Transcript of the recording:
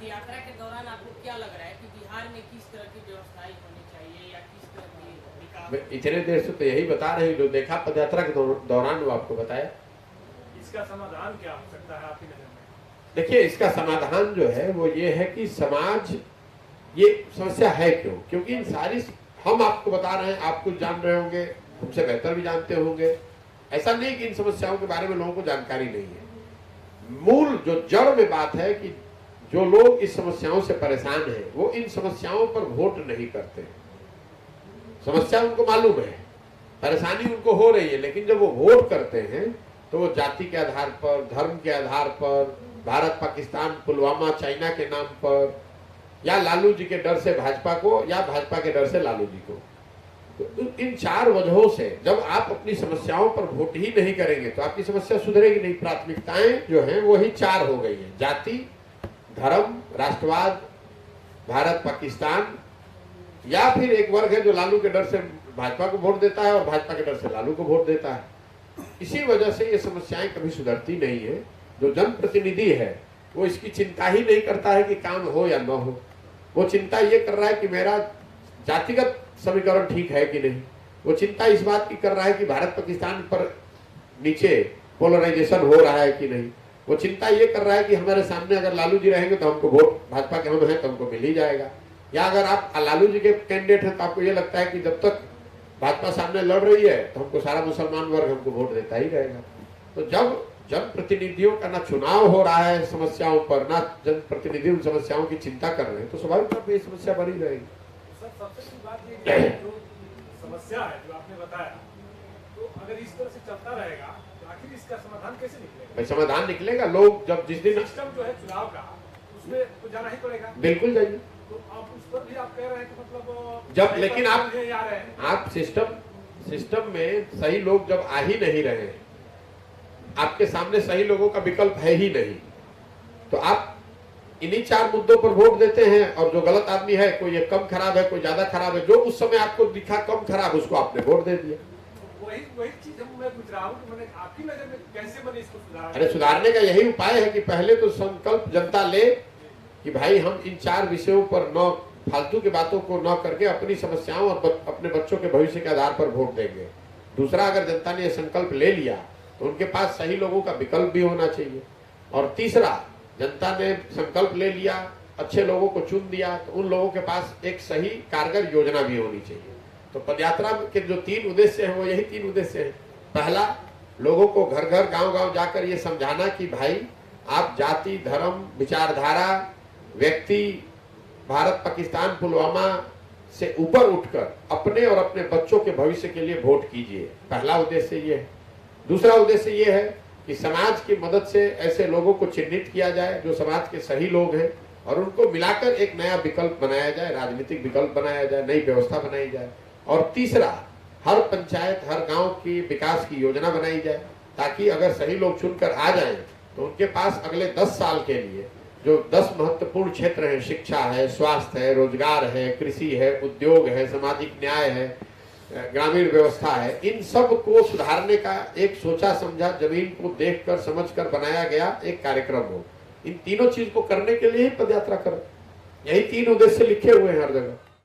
पदयात्रा के दौरान आपको क्या लग रहा है कि बिहार में किस तरह की व्यवस्थाएं होनी चाहिए या किस तरह की विकास? इतने देर से तो यही बता रहे हैं, जो देखा पदयात्रा के दौरान वो आपको बताया। इसका समाधान क्या हो सकता है आपकी नजर में? देखिए, इसका समाधान जो है वो ये है कि समाज, ये समस्या है क्यों, क्योंकि इन सारी, हम आपको बता रहे हैं, आप कुछ जान रहे होंगे, हमसे बेहतर भी जानते होंगे। ऐसा नहीं कि इन समस्याओं के बारे में लोगों को जानकारी नहीं है। मूल जो जड़ में बात है कि जो लोग इस समस्याओं से परेशान हैं वो इन समस्याओं पर वोट नहीं करते। समस्या उनको मालूम है, परेशानी उनको हो रही है, लेकिन जब वो वोट करते हैं तो वो जाति के आधार पर, धर्म के आधार पर, भारत पाकिस्तान पुलवामा चाइना के नाम पर, या लालू जी के डर से भाजपा को, या भाजपा के डर से लालू जी को। तो इन चार वजहों से जब आप अपनी समस्याओं पर वोट ही नहीं करेंगे तो आपकी समस्या सुधरेगी नहीं। प्राथमिकताएं जो हैं वो ही चार हो गई हैं: जाति, धर्म, राष्ट्रवाद, भारत पाकिस्तान, या फिर एक वर्ग है जो लालू के डर से भाजपा को वोट देता है और भाजपा के डर से लालू को वोट देता है। इसी वजह से ये समस्याएं कभी सुधरती नहीं है। जो जनप्रतिनिधि है वो इसकी चिंता ही नहीं करता है कि काम हो या न हो, वो चिंता ये कर रहा है कि मेरा जातिगत समीकरण ठीक है कि नहीं। वो चिंता इस बात की कर रहा है कि भारत पाकिस्तान पर नीचे पोलराइजेशन हो रहा है कि नहीं। वो चिंता ये कर रहा है कि हमारे सामने अगर लालू जी रहेंगे तो हमको वोट, भाजपा के हम हैं तो हमको मिल ही जाएगा। या अगर आप लालू जी के कैंडिडेट हैं तो आपको ये लगता है कि जब तक भाजपा सामने लड़ रही है तो हमको सारा मुसलमान वर्ग हमको वोट देता ही रहेगा। तो जब जनप्रतिनिधियों का ना चुनाव हो रहा है समस्याओं पर, ना जनप्रतिनिधि उन समस्याओं की चिंता कर रहे हैं, तो स्वाभाविक तौर पर ये समस्या बनी रहेगी। सबसे बड़ी बात ये कि जो समस्या है जो आपने बताया, तो अगर इस तरह से चलता रहेगा तो आखिर इसका समाधान कैसे निकलेगा? भाई समाधान निकलेगा, लोग जब जिस दिन सिस्टम जो है चुनाव का, उसमें तो जाना ही पड़ेगा। बिल्कुल जाइए। तो आप उस पर भी आप कह रहे हैं कि मतलब जब, लेकिन आप सिस्टम में सही लोग जब आ ही नहीं रहे हैं, आपके सामने सही लोगों का विकल्प है ही नहीं, तो आप इन्हीं चार मुद्दों पर वोट देते हैं। और जो गलत आदमी है, कोई ये कम खराब है, कोई ज्यादा खराब है, जो उस समय आपको दिखा कम खराब, उसको आपने वोट दे दिया। वही चीज मैं पूछ रहा हूँ कि मैंने आपकी नजर में कैसे बने इसको सुधारना? अरे सुधारने का यही उपाय है कि पहले तो संकल्प जनता ले कि भाई हम इन चार विषयों पर न फालतू की बातों को न करके अपनी समस्याओं और अपने बच्चों के भविष्य के आधार पर वोट देंगे। दूसरा, अगर जनता ने यह संकल्प ले लिया तो उनके पास सही लोगों का विकल्प भी होना चाहिए। और तीसरा, जनता ने संकल्प ले लिया, अच्छे लोगों को चुन दिया, तो उन लोगों के पास एक सही कारगर योजना भी होनी चाहिए। तो पदयात्रा के जो तीन उद्देश्य हैं वो यही तीन उद्देश्य हैं। पहला, लोगों को घर घर गांव गांव जाकर ये समझाना कि भाई आप जाति, धर्म, विचारधारा, व्यक्ति, भारत पाकिस्तान पुलवामा से ऊपर उठकर अपने और अपने बच्चों के भविष्य के लिए वोट कीजिए। पहला उद्देश्य ये है। दूसरा उद्देश्य ये है कि समाज की मदद से ऐसे लोगों को चिन्हित किया जाए जो समाज के सही लोग हैं, और उनको मिलाकर एक नया विकल्प बनाया जाए, राजनीतिक विकल्प बनाया जाए, नई व्यवस्था बनाई जाए। और तीसरा, हर पंचायत, हर गांव की विकास की योजना बनाई जाए, ताकि अगर सही लोग चुनकर आ जाएं तो उनके पास अगले 10 साल के लिए जो 10 महत्वपूर्ण क्षेत्र हैं, शिक्षा है, स्वास्थ्य है, रोजगार है, कृषि है, उद्योग है, सामाजिक न्याय है, ग्रामीण व्यवस्था है, इन सब को सुधारने का एक सोचा समझा, जमीन को देखकर समझकर बनाया गया एक कार्यक्रम हो। इन तीनों चीज को करने के लिए ही पदयात्रा करो। यही तीन उद्देश्य लिखे हुए हैं हर जगह।